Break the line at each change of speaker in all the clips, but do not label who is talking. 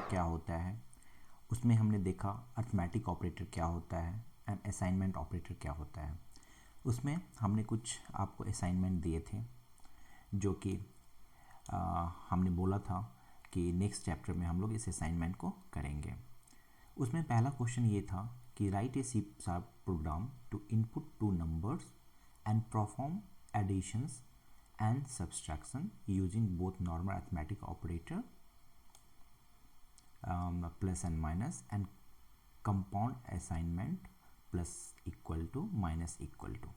क्या होता है, उसमें हमने देखा अर्थमेटिक ऑपरेटर क्या होता है एंड असाइनमेंट ऑपरेटर क्या होता है। उसमें हमने कुछ आपको असाइनमेंट दिए थे जो कि हमने बोला था कि नेक्स्ट चैप्टर में हम लोग इस असाइनमेंट को करेंगे। उसमें पहला क्वेश्चन ये था कि write a C sharp program to input two numbers and perform additions and subtraction using both normal arithmetic operator plus and minus and compound assignment plus equal to minus equal to.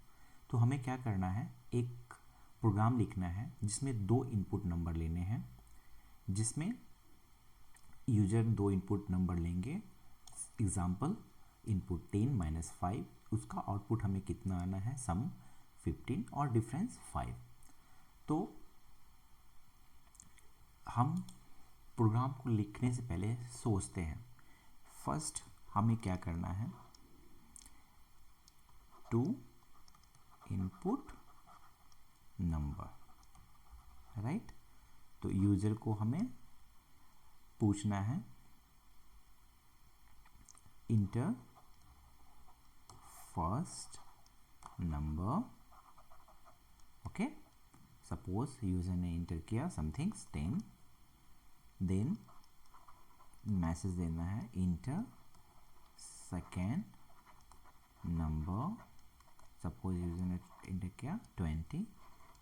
तो हमें क्या करना है, एक programme लिखना है जिसमें दो इनपुट नंबर लेने हैं, जिसमें यूजर दो इनपुट नंबर लेंगे। एग्जाम्पल इनपुट 10 माइनस 5, उसका आउटपुट हमें कितना आना है, सम 15 और डिफरेंस 5। तो हम प्रोग्राम को लिखने से पहले सोचते हैं फर्स्ट हमें क्या करना है, टू इनपुट नंबर, राइट। तो यूजर को हमें पूछना है inter first number, okay. Suppose user ने इंटर किया समथिंग 10, देन मैसेज देना है inter second number, suppose user ने इंटर किया 20,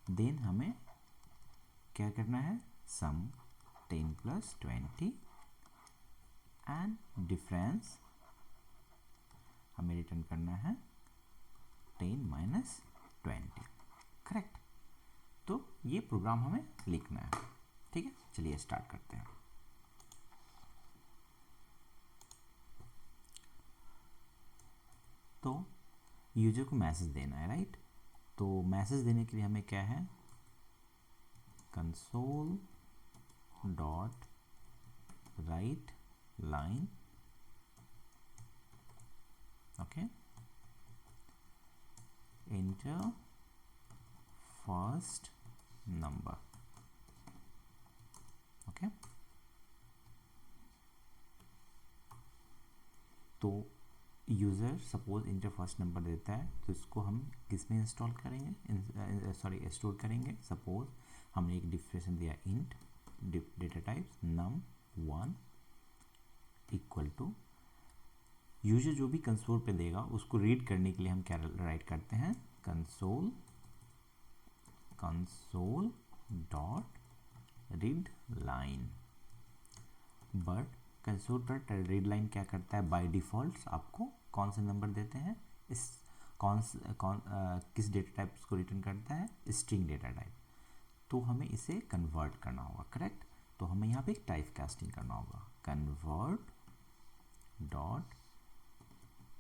देन हमें क्या करना है, सम 10 प्लस 20 एंड डिफरेंस हमें रिटर्न करना है 10 माइनस 20, करेक्ट। तो ये प्रोग्राम हमें लिखना है, ठीक है। चलिए स्टार्ट करते हैं। तो यूजर को मैसेज देना है, राइट। तो मैसेज देने के लिए हमें क्या है, console dot write line, okay, enter first number, okay. तो user suppose enter first number देता है, तो इसको हम किस में इंस्टॉल करेंगे, स्टोर करेंगे। सपोज हमने एक डिफरेंशियल दिया int data types num1 equal to, user जो भी कंसोल पे देगा उसको रीड करने के लिए हम क्या राइट करते हैं, console dot read line. But console dot read line क्या करता है, बाय डिफ़ॉल्ट आपको कौन से नंबर देते हैं, इस किस डेटा टाइप्स को रिटर्न करता है, स्ट्रिंग डेटा टाइप। तो हमें इसे कन्वर्ट करना होगा, करेक्ट। तो हमें यहाँ पे एक टाइप कास्टिंग करना होगा, कन्वर्ट डॉट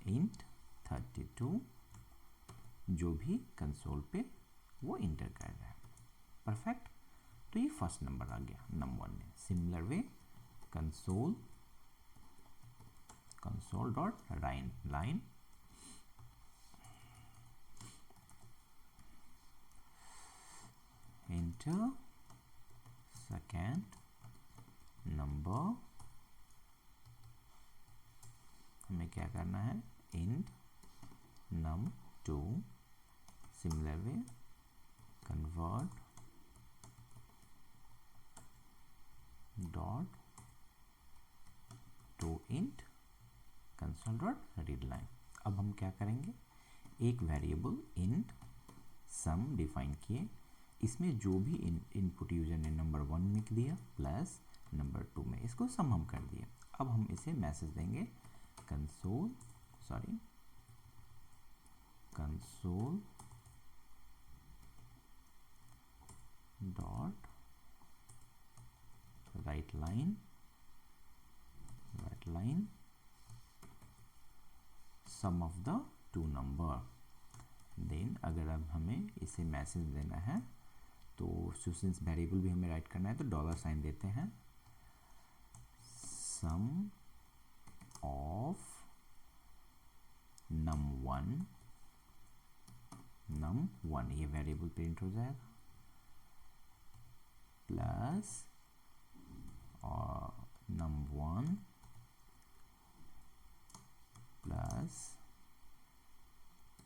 इंट 32, जो भी कंसोल पे वो इंटर कर रहा है, परफेक्ट। तो ये फर्स्ट नंबर आ गया नंबर में। Similar way console dot line enter second number, हमें क्या करना है, int num2, similar way convert dot to int console dot read line. अब हम क्या करेंगे, एक वेरिएबल इंट सम डिफाइन किए, इसमें जो भी इनपुट यूजर ने नंबर 1 में दिया प्लस नंबर 2 में, इसको सम हम कर दिए। अब हम इसे मैसेज देंगे console dot write line sum of the two number. Then अगर अब हमें इसे मैसेज देना है तो सिंस वेरिएबल भी हमें राइट करना है, तो डॉलर साइन देते हैं, सम ऑफ num1 ये वेरिएबल प्रिंट हो जाएगा, प्लस और num1 प्लस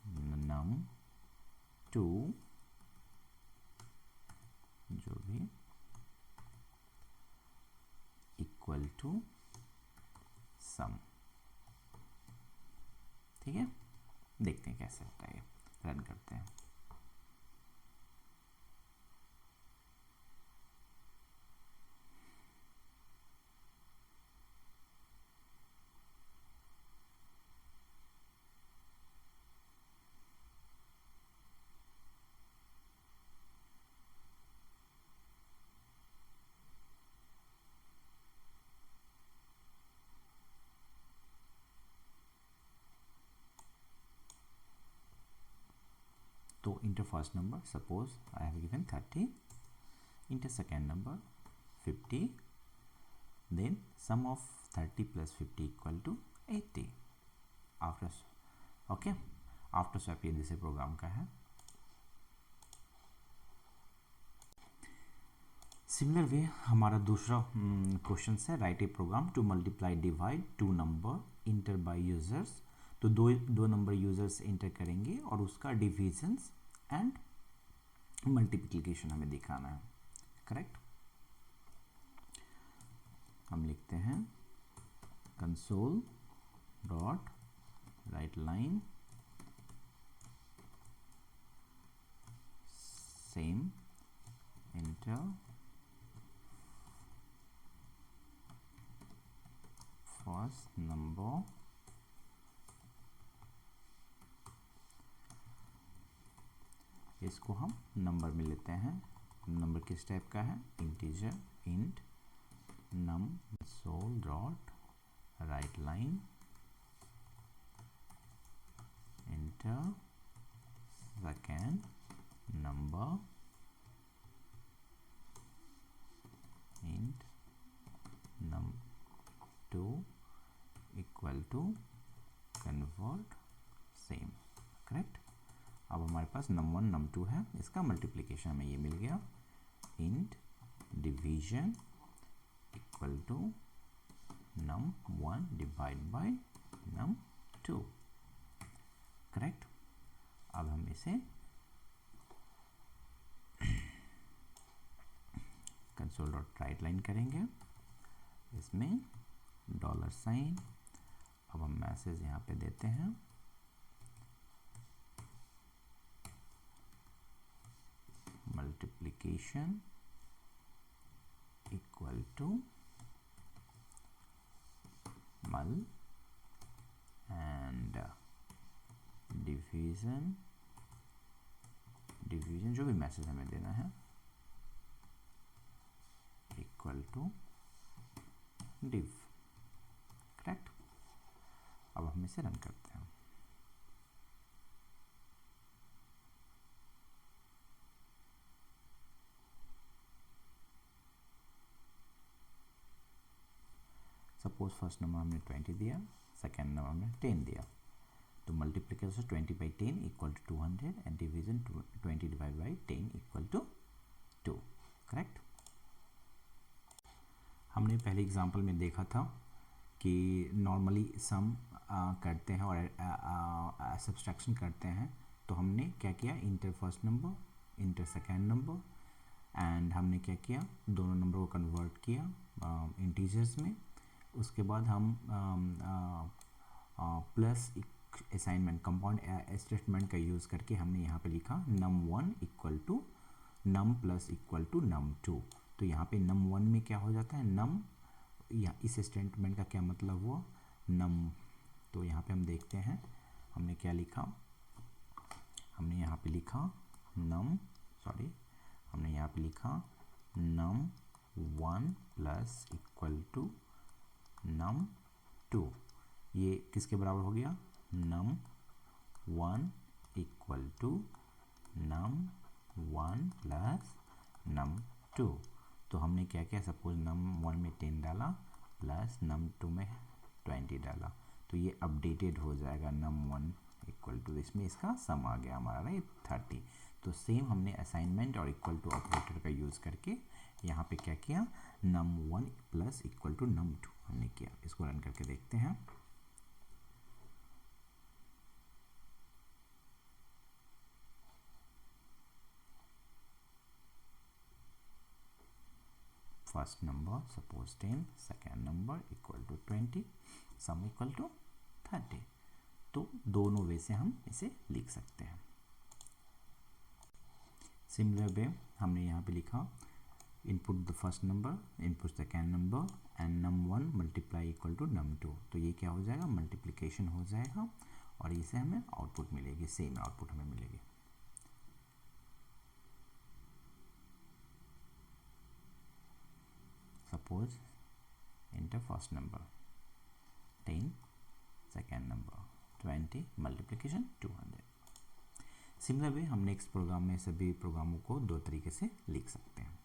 num2 जो भी इक्वल टू सम। ठीक है, देखते हैं कैसे होता है, रन करते हैं। तो enter first number suppose I have given 30, enter second number 50, then sum of 30 plus 50 equal to 80 after, okay, after swap ये दूसरे प्रोग्राम का है। सिमिलर वे हमारा दूसरा क्वेश्चन है, write a program to multiply divide two number enter by users. तो दो number users inter करेंगे और उसका डिविजन्स एंड मल्टीप्लिकेशन हमें दिखाना है, करेक्ट। हम लिखते हैं console dot write line same inter first number इसको हम नंबर में लेते हैं। नंबर किस टाइप का है, integer, int num console dot write line enter second number int num2 equal to convert same, correct. अब हमारे पास num1 num2 है, इसका मल्टीप्लिकेशन हमें ये मिल गया, int division equal to num1 divide by num2, correct. अब हम इसे कंसोल डॉट राइट लाइन करेंगे, इसमें डॉलर साइन, अब हम मैसेज यहाँ पे देते हैं मल्टीप्लिकेशन इक्वल टू मल एंड डिवीजन जो भी मैसेज हमें देना है इक्वल टू div, करेक्ट। अब हम इसे रन करते हैं। सपोज फर्स्ट नंबर हमने 20 दिया, सेकेंड नंबर हमने 10 दिया, तो multiplication 20 by 10 equal to 200 and division 20 divide by 10 equal to 2, correct. हमने पहले एग्जांपल में देखा था कि नॉर्मली सम करते हैं और सब्सट्रैक्शन करते हैं, तो हमने क्या किया, inter first number enter second number, and हमने क्या किया, दोनों नंबर को कन्वर्ट किया इंटीजर्स में। उसके बाद हम प्लस असाइनमेंट कंपाउंड स्टेटमेंट का यूज़ करके हमने यहाँ पे लिखा num1 equal to num plus equal to num2। तो यहाँ पे num1 में क्या हो जाता है, num, या इस स्टेटमेंट का क्या मतलब हुआ, num। तो यहाँ पे हम देखते हैं हमने क्या लिखा, हमने यहाँ पे लिखा हमने यहाँ पे लिखा num1 plus equal to num2। ये किसके बराबर हो गया, num1 equal to num1 plus num2। तो हमने क्या किया, सपोज num1 में 10 डाला प्लस num2 में 20 डाला, तो ये अपडेटेड हो जाएगा num1 इक्वल टू, इसमें इसका सम आ गया हमारा, राइट, 30। तो सेम हमने असाइनमेंट और इक्वल टू ऑपरेटर का यूज़ करके यहाँ पे क्या किया, num1 plus equal to num2 हमने किया। इसको रन करके देखते हैं। First number suppose 10, second number equal to 20, sum equal to 30। तो दोनों वे से हम इसे लिख सकते हैं। सिमिलर वे हमने यहाँ पे लिखा input the first number, input second number and num1 multiply equal to num2। तो ये क्या हो जाएगा, मल्टीप्लिकेशन हो जाएगा और इसे हमें आउटपुट मिलेगी, सेम आउटपुट हमें मिलेगी। Suppose enter first number 10, second number 20, multiplication 200। Similar way हम नेक्स्ट प्रोग्राम में सभी प्रोग्रामों को दो तरीके से लिख सकते हैं।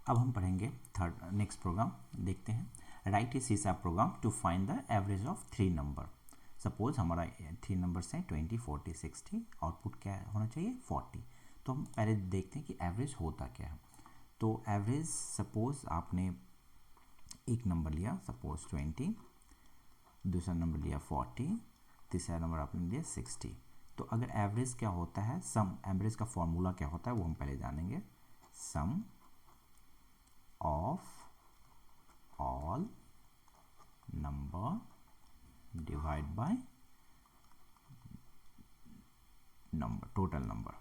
अब हम पढ़ेंगे थर्ड नेक्स्ट प्रोग्राम, देखते हैं। राइट ए सीसा program to find the average of 3 number. सपोज हमारा 3 नंबर्स हैं 20, 40, 60, आउटपुट क्या होना चाहिए 40। तो हम पहले देखते हैं कि एवरेज होता क्या है। तो एवरेज सपोज आपने एक नंबर लिया सपोज 20, दूसरा नंबर लिया 40, तीसरा नंबर आपने लिया 60। तो अगर एवरेज क्या होता है, सम एवरेज का फॉर्मूला क्या होता है वो हम पहले जानेंगे। सम of all number divide by number, total number।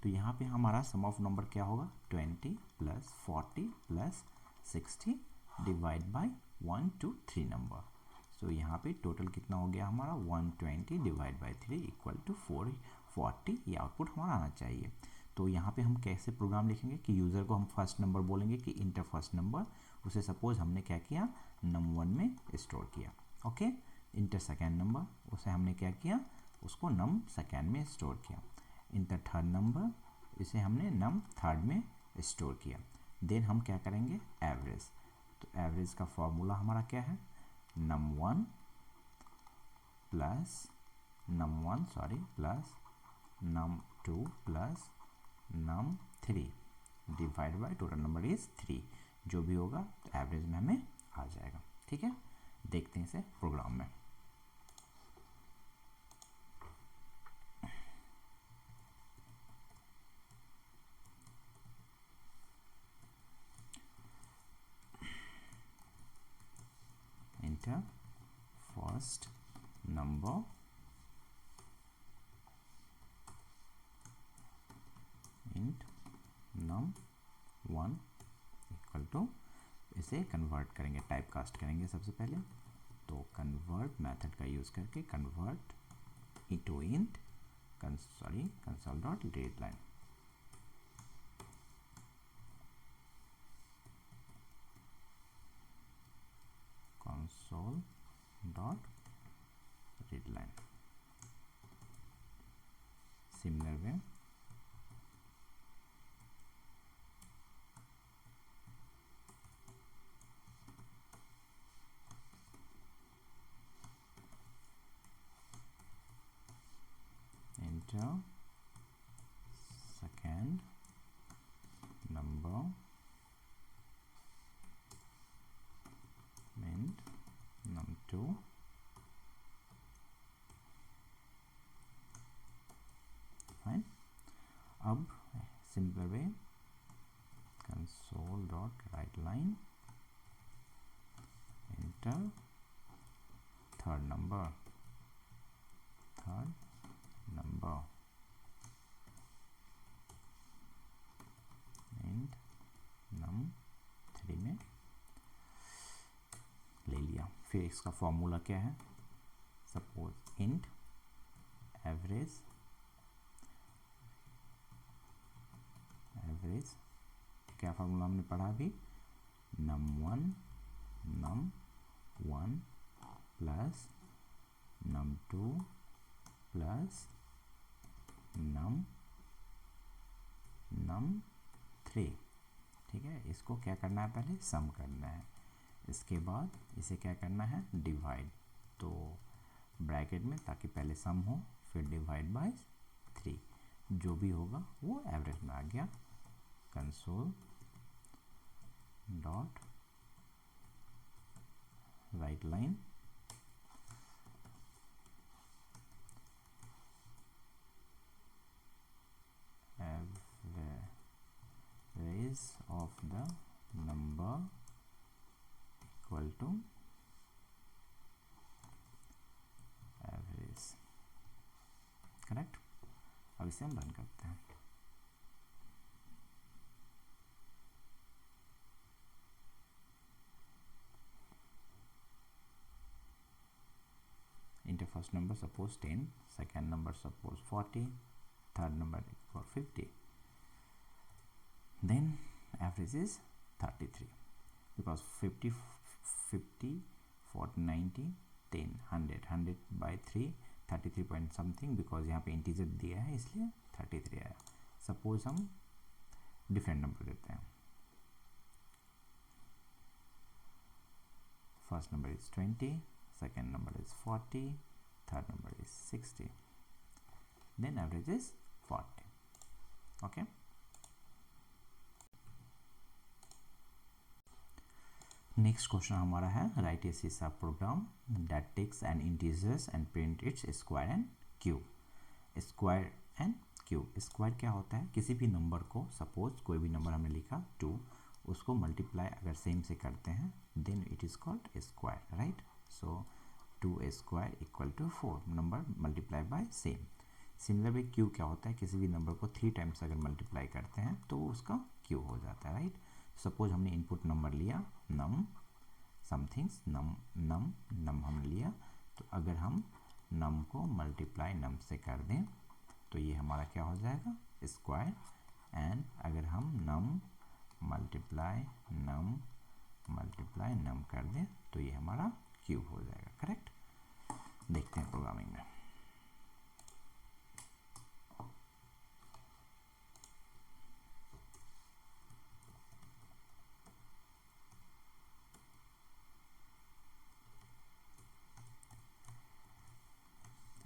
तो यहाँ पे हमारा सम ऑफ नंबर क्या होगा, 20 plus 40 plus 60 divide by 1 2 3 number. So यहाँ पे टोटल कितना हो गया हमारा 120 डिवाइड बाय 3 इक्वल टू 440। ये आउटपुट हमारा आना चाहिए। तो यहाँ पे हम कैसे प्रोग्राम लिखेंगे कि यूज़र को हम फर्स्ट नंबर बोलेंगे कि इंटर फर्स्ट नंबर, उसे सपोज हमने क्या किया num1 में स्टोर किया। ओके, इंटर सेकेंड नंबर, उसे हमने क्या किया, उसको num सेकेंड में स्टोर किया। इंटर थर्ड नंबर, इसे हमने num थर्ड में स्टोर किया। देन हम क्या करेंगे एवरेज। तो एवरेज का फॉर्मूला हमारा क्या है, num1 plus num2 plus num3 divide by total number is 3। जो भी होगा तो एवरेज में हमें आ जाएगा। ठीक है, देखते हैं इसे प्रोग्राम में। Enter first number int num1 equal to, इसे कन्वर्ट करेंगे, टाइप कास्ट करेंगे सबसे पहले। तो कन्वर्ट मेथड का यूज़ करके convert into int console dot read line. Console dot read line. Similar way enter second number and num2 fine. अब simple way console dot write line enter third number and num3 में ले लिया. फिर इसका formula क्या है? सपोज इंट एवरेज क्या formula हमने पढ़ा अभी? num1 plus num2 plus num3. ठीक है, इसको क्या करना है? पहले सम करना है, इसके बाद इसे क्या करना है? डिवाइड. तो ब्रैकेट में, ताकि पहले सम हो फिर डिवाइड बाय 3, जो भी होगा वो एवरेज में आ गया. Console dot write line average of the number equal to average. Correct. अब इसे हम रन करते हैं. Enter first number suppose 10, second number suppose 40, third number for 50. Then average is 33 because 50, 40, 90, 10, 100 by 3, 33 point something, because यहाँ पे integer दिया है इसलिए 33 आया. सपोज हम डिफरेंट नंबर देते हैं. First number is 20, second number is 40, third number is 60, then average is 40. Okay. Next question हमारा है write a C sharp program that takes an integers and print its square and cube. Square and cube. Square क्या होता है? किसी भी number को, suppose कोई भी नंबर हमने लिखा 2, उसको मल्टीप्लाई अगर सेम से करते हैं then it is called square, right. So 2 square equal to 4 number multiply by same. Similarly cube क्या होता है? किसी भी नंबर को 3 टाइम्स अगर मल्टीप्लाई करते हैं तो उसका क्यूब हो जाता है, राइट. सपोज हमने इनपुट नंबर लिया नम समथिंग्स, नम हमने लिया, तो अगर हम नम को मल्टीप्लाई नम से कर दें तो ये हमारा क्या हो जाएगा? स्क्वायर. एंड अगर हम नम मल्टीप्लाई नम कर दें तो ये हमारा क्यूब हो जाएगा. करेक्ट. देखते हैं प्रोग्रामिंग में.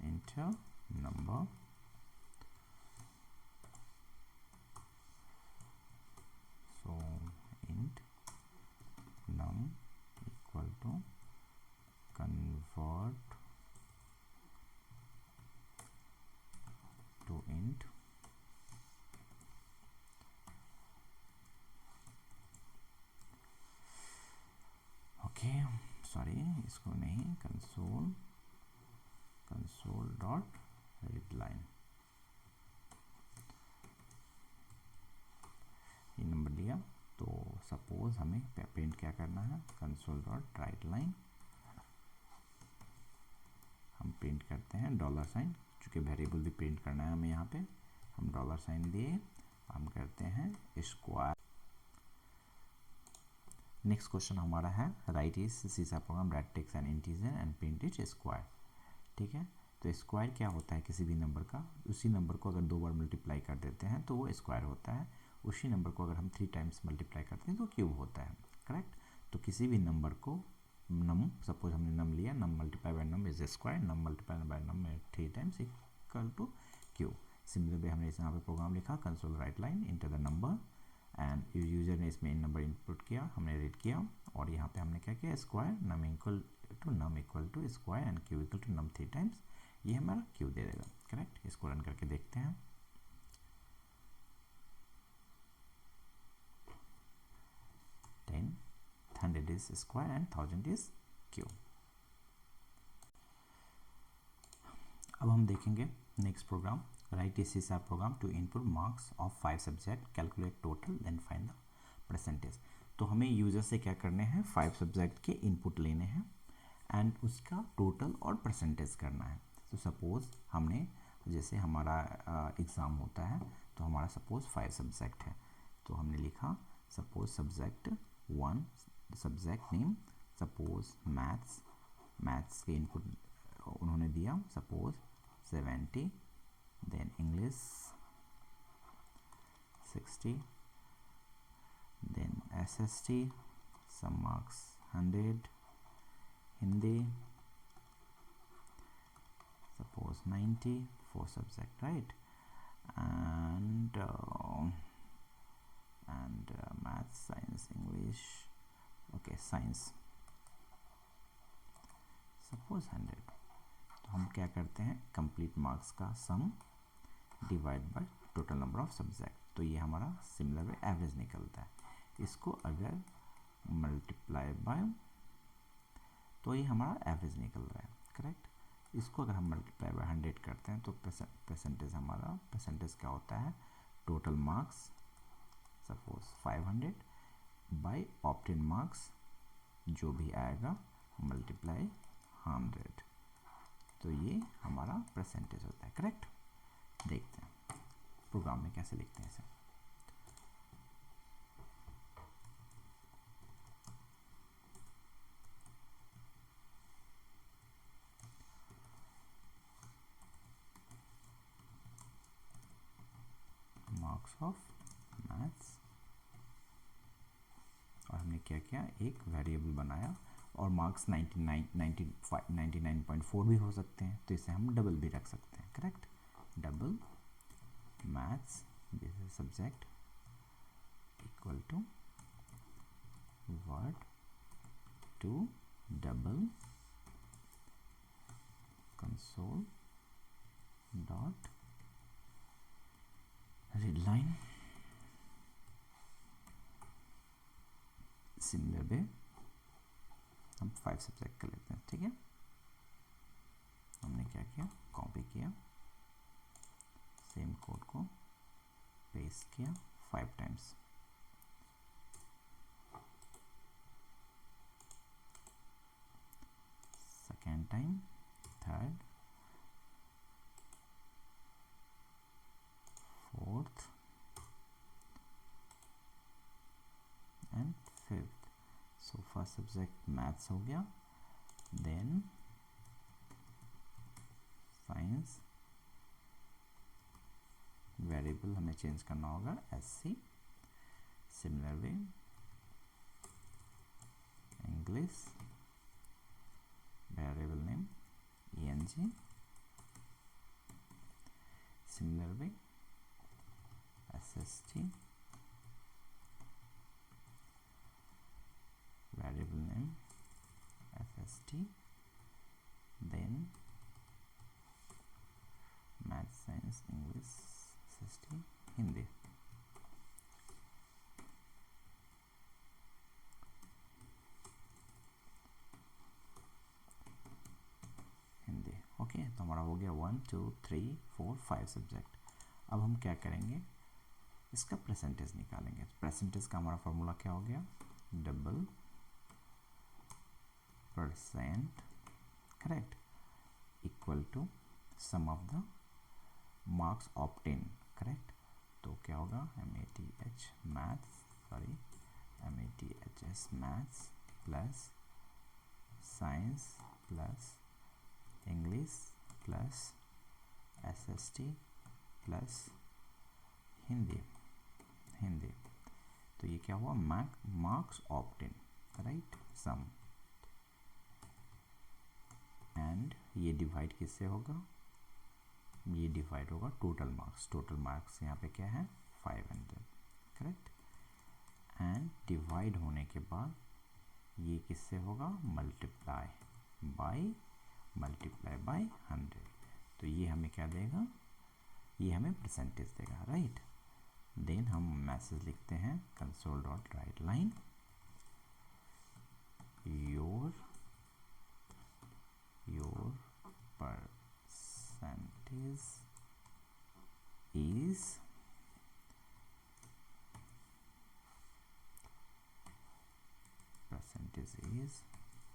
enter number, so int num equal to convert to int okay. Sorry, इसको नहीं, कंसोल डॉट रीड लाइन. ये नंबर लिया तो सपोज हमें प्रिंट क्या करना है? Console dot write line. हम प्रिंट करते हैं डॉलर साइन, चूँकि वेरिएबल भी प्रिंट करना है हमें. यहाँ पे हम डॉलर साइन दिए, हम करते हैं स्क्वायर. नेक्स्ट क्वेश्चन हमारा है राइट इज सीसा program that takes an integer and print it square. ठीक है, तो स्क्वायर क्या होता है? किसी भी नंबर का, उसी नंबर को अगर 2 बार मल्टीप्लाई कर देते हैं तो वो स्क्वायर होता है. उसी नंबर को अगर हम 3 टाइम्स मल्टीप्लाई करते हैं तो क्यूब होता है. करेक्ट. तो किसी भी नंबर को नम, सपोज हमने नम लिया, num multiply by num is square, num multiply by num 3 times equal to Q. Similar way हमने यहाँ पे प्रोग्राम लिखा, console write line enter the number and user ने इसमें नंबर इनपुट किया, हमने रीड किया और यहाँ पे हमने क्या किया, square num equal to square and cube equal to num 3 times, ये हमारा क्यू दे देगा। करेक्ट, इसको रन करके देखते हैं। 100 is square and 1000 is cube. अब हम देखेंगे next program, write a C program to input marks of 5 subject, calculate total then find the percentage. तो हमें यूजर से क्या करने हैं, 5 सब्जेक्ट के इनपुट लेने हैं एंड उसका टोटल और परसेंटेज करना है। तो सपोज हमने, जैसे हमारा एग्ज़ाम होता है तो हमारा सपोज 5 सब्जेक्ट है, तो हमने लिखा suppose subject 1, subject name suppose maths के इनपुट उन्होंने दिया suppose 70, then English 60, then SST some marks 100, Hindi suppose 90 for subject, right? And maths, science, English, okay, science suppose 100। तो हम क्या करते हैं, कंप्लीट मार्क्स का sum divide by total number of subject, तो ये हमारा सिमिलर वे एवरेज निकलता है। इसको अगर मल्टीप्लाई बाय, तो ये हमारा एवरेज निकल रहा है। करेक्ट, इसको अगर हम मल्टीप्लाई बाय 100 करते हैं तो परसेंटेज हमारा, परसेंटेज क्या होता है, total marks suppose 500 by obtain marks जो भी आएगा मल्टीप्लाई 100, तो ये हमारा परसेंटेज होता है। करेक्ट, देखते हैं प्रोग्राम में कैसे लिखते हैं इसे। मार्क्स ऑफ मैथ्स, और हमने क्या किया, एक वेरिएबल बनाया, और मार्क्स 99.4 भी हो सकते हैं, तो इसे हम डबल भी रख सकते हैं। Correct, double maths this is subject equal to word to double console dot read line. Similar way हम 5 सब्जेक्ट कर लेते हैं। ठीक है, हमने क्या किया, कॉपी किया, सेम कोड को पेस्ट किया 5 times, second time, third, fourth and fifth. So first subject maths हो गया, देन साइंस, वेरिएबल हमें चेंज करना होगा SC, similar way English, variable name ENG, similar way SST, variable name FST, then math, science, English, SST, Hindi. Okay, तो हमारा हो गया 1 2 3 4 5 subject. अब हम क्या करेंगे, इसका परसेंटेज निकालेंगे। परसेंटेज का हमारा फॉर्मूला क्या हो गया, double percent, correct, equal to sum of the marks obtain. Correct, तो क्या होगा, MATH maths plus science plus English plus SST plus Hindi. तो ये क्या हुआ, marks obtain, right, sum, and ये डिवाइड किससे होगा, ये डिवाइड होगा टोटल मार्क्स यहाँ पे क्या है 500, करेक्ट। एंड डिवाइड होने के बाद ये किससे होगा मल्टीप्लाई बाय 100, तो ये हमें क्या देगा, ये हमें परसेंटेज देगा, राइट। देन हम मैसेज लिखते हैं console dot write line your percentage is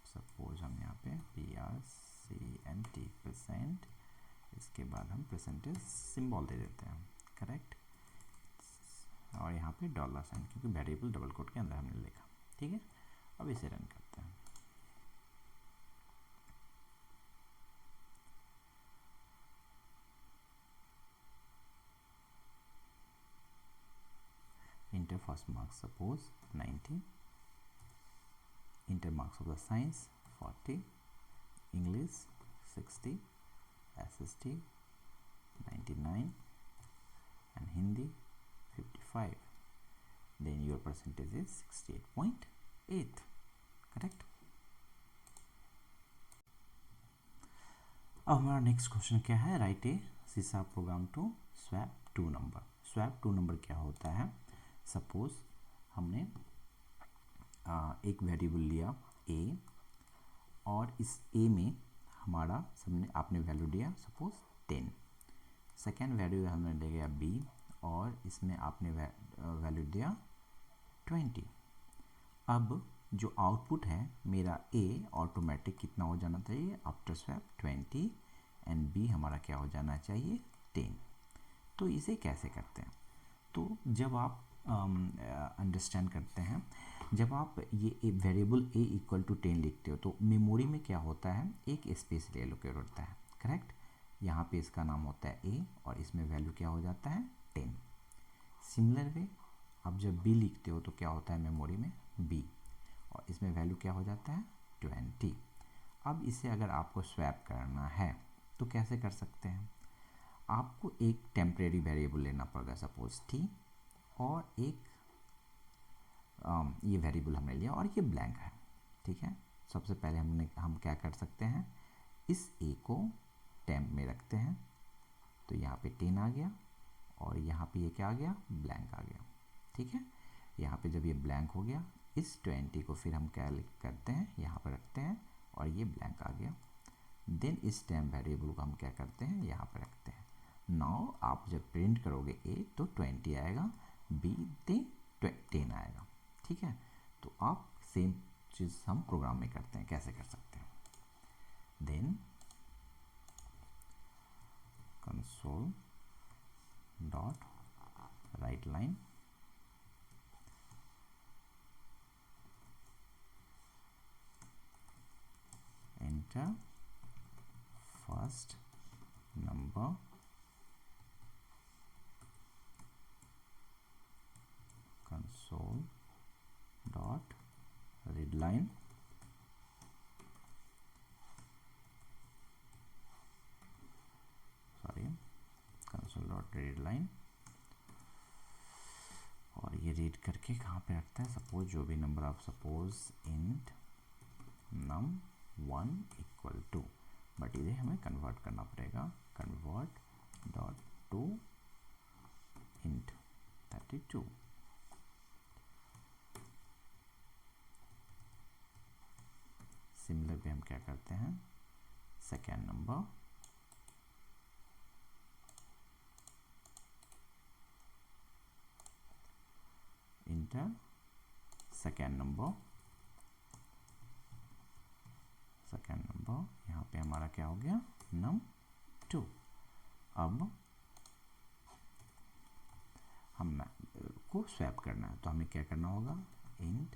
suppose हम यहाँ पे %, इसके बाद हम परसेंटेज सिंबल दे देते हैं, करेक्ट। और यहाँ पे $, क्योंकि वेरिएबल डबल कोट के अंदर हमने लिखा, ठीक है। अब इसे रन करते हैं। Inter first marks suppose 90, inter marks of the science 40, English 60, SST 99 and Hindi 55. Then your percentage is 68.8, correct। अब हमारा नेक्स्ट क्वेश्चन क्या है, राइट ए सीसा program to swap 2 number. Swap 2 number क्या होता है, सपोज हमने एक वेरिएबल लिया a और इस a में हमारा आपने वैल्यू दिया सपोज 10, सेकेंड वैल्यू हमने ले गया b और इसमें आपने वैल्यू दिया 20। अब जो आउटपुट है मेरा a ऑटोमेटिक कितना हो जाना चाहिए आफ्टर स्वैप 20 एंड b हमारा क्या हो जाना चाहिए 10। तो इसे कैसे करते हैं, तो जब आप अंडरस्टैंड करते हैं, जब आप ये वेरिएबल a इक्वल टू 10 लिखते हो तो मेमोरी में क्या होता है एक स्पेस एलोकेट होता है, करेक्ट। यहाँ पे इसका नाम होता है a और इसमें वैल्यू क्या हो जाता है 10। सिमिलर वे आप जब b लिखते हो तो क्या होता है मेमोरी में b और इसमें वैल्यू क्या हो जाता है 20। अब इसे अगर आपको स्वैप करना है तो कैसे कर सकते हैं, आपको एक टेम्परेरी वेरिएबल लेना पड़ेगा सपोज t और एक ये वेरिएबल हमने लिया और ये ब्लैंक है, ठीक है। सबसे पहले हम क्या कर सकते हैं, इस a को टेम्प में रखते हैं तो यहाँ पे 10 आ गया और यहाँ पे ये क्या आ गया ब्लैंक आ गया, ठीक है। यहाँ पे जब ये ब्लैंक हो गया इस 20 को फिर हम क्या करते हैं यहाँ पर रखते हैं और ये ब्लैंक आ गया। देन इस टेम्प वेरिएबल को हम क्या करते हैं यहाँ पर रखते हैं। नाउ आप जब प्रिंट करोगे a तो 20 आएगा, b 10 आएगा, ठीक है। तो आप सेम चीज़ हम प्रोग्राम में करते हैं, कैसे कर सकते हैं, then console dot write line enter first number console dot read line console dot read line और ये रीड करके कहाँ पे रखता है, सपोज जो भी नंबर आप suppose int num1 equal to, but इसे हमें कन्वर्ट करना पड़ेगा, convert dot to int 32। Similar पे हम क्या करते हैं, second number enter second number यहाँ पे हमारा क्या हो गया num2। अब हम को स्वैप करना है तो हमें क्या करना होगा, इंट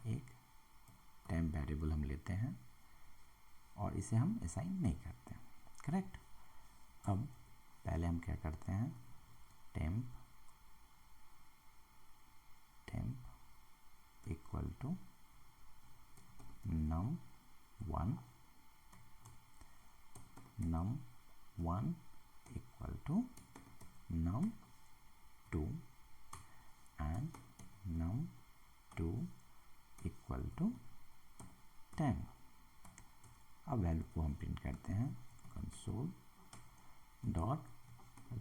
एक टेम्प वेरिएबल हम लेते हैं और इसे हम असाइन नहीं करते, करेक्ट। अब पहले हम क्या करते हैं, temp equal to num1 num1 equal to num2 and num2 equal to 10। अब वैल्यू को हम प्रिंट करते हैं console dot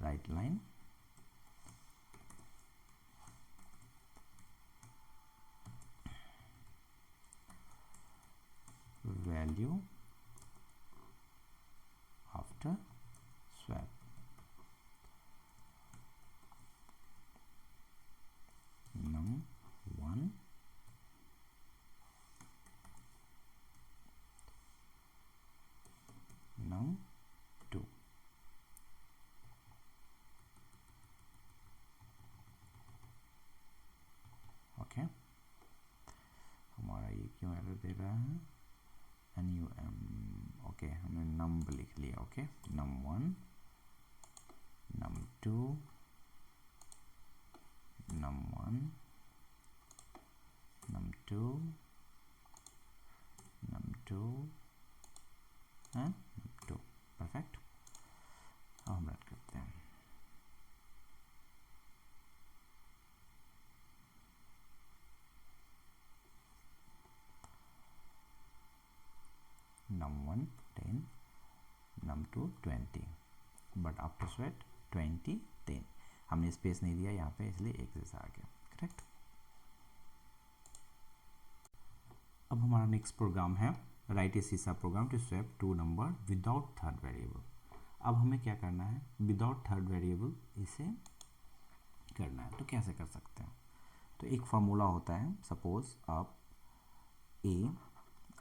write line value after swap num1 num2 okay. हमारा ये क्यों एरर दे रहा है NUM ओके, हमने नंब लिख लिया okay. num1 num2 num1 num2 num2 and num2 perfect. अब हम रन करते हैं num1 10 num2 20 but after sweat 20 10 हमने स्पेस नहीं दिया यहाँ पे इसलिए एक जैसा आ गया करेक्ट। अब हमारा नेक्स्ट प्रोग्राम है राइट ए सीसा program to swap two numbers without third variable. अब हमें क्या करना है विदाउट थर्ड वेरिएबल इसे करना है। तो कैसे कर सकते हैं, तो एक फार्मूला होता है। सपोज आप ए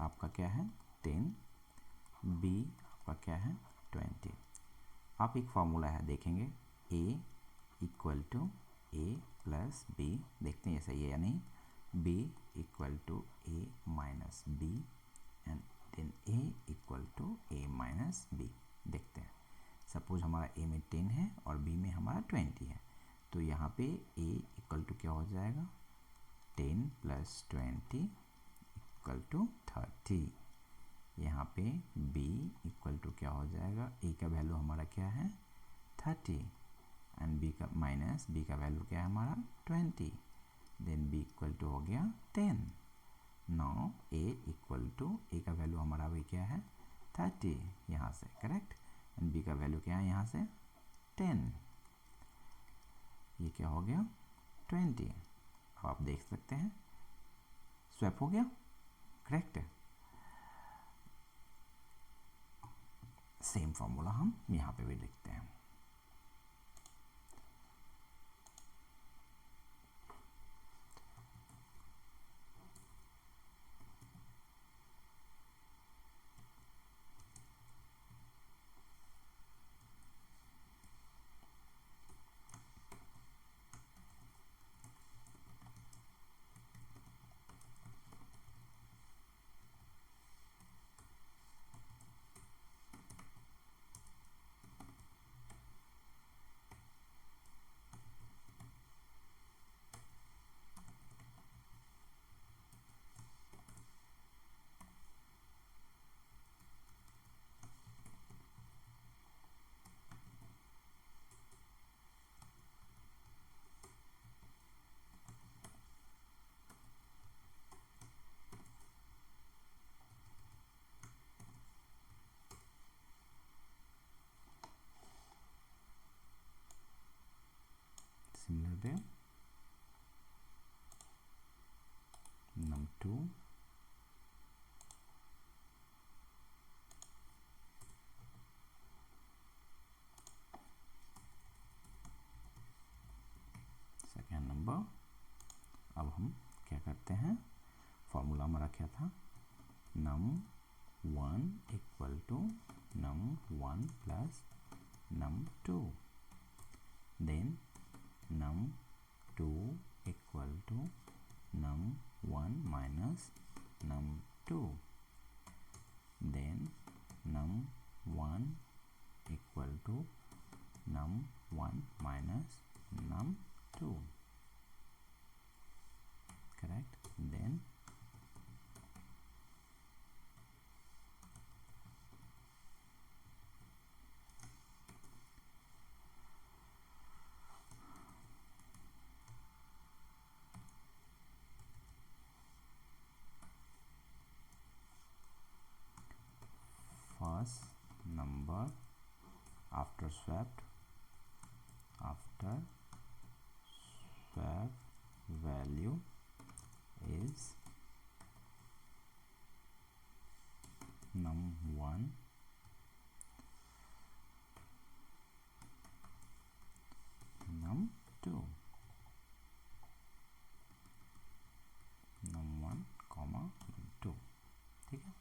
आपका क्या है 10 बी आपका क्या है 20। आप एक फार्मूला है देखेंगे A equal to A plus B, देखते हैं सही है या नहीं। B equal to A minus B and then A equal to A minus B. देखते हैं सपोज हमारा ए में 10 है और बी में हमारा 20 है, तो यहाँ पे ए इक्वल टू क्या हो जाएगा 10 प्लस 20 इक्वल टू 30। यहाँ पे b इक्वल टू क्या हो जाएगा, a का वैल्यू हमारा क्या है 30 एंड b का माइनस b का वैल्यू क्या है हमारा 20, देन b इक्वल टू हो गया 10। Now a equal to a का वैल्यू हमारा वही क्या है 30 यहाँ से करेक्ट, एंड b का वैल्यू क्या है यहाँ से 10, ये क्या हो गया 20। अब आप देख सकते हैं स्वैप हो गया करेक्ट। सेम फॉर्मूला हम यहाँ पे भी लिखते हैं। Similar way num2 second number. अब हम क्या करते हैं, फॉर्मूला हमारा क्या था num1 equal to num1 plus num2, then num2 equal to num1 minus num2, then num1 equal to num1 minus num2 correct, then after swap value is num1 num2 num1 num2। ठीक है।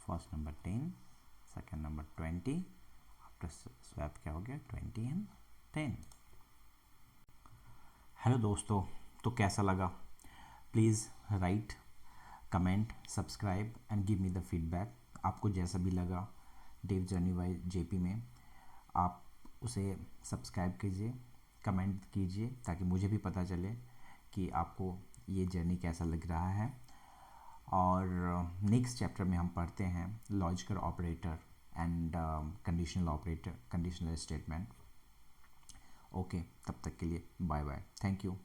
First number 10, second number 20, after swap क्या हो गया 20 and 10। Hello दोस्तों, तो कैसा लगा? Please write, comment, subscribe and give me the feedback. आपको जैसा भी लगा डेव जर्नी बाय जेपी में, आप उसे सब्सक्राइब कीजिए, कमेंट कीजिए, ताकि मुझे भी पता चले कि आपको ये जर्नी कैसा लग रहा है। और नेक्स्ट चैप्टर में हम पढ़ते हैं logical operator and conditional statement. Okay, तब तक के लिए बाय बाय, थैंक यू।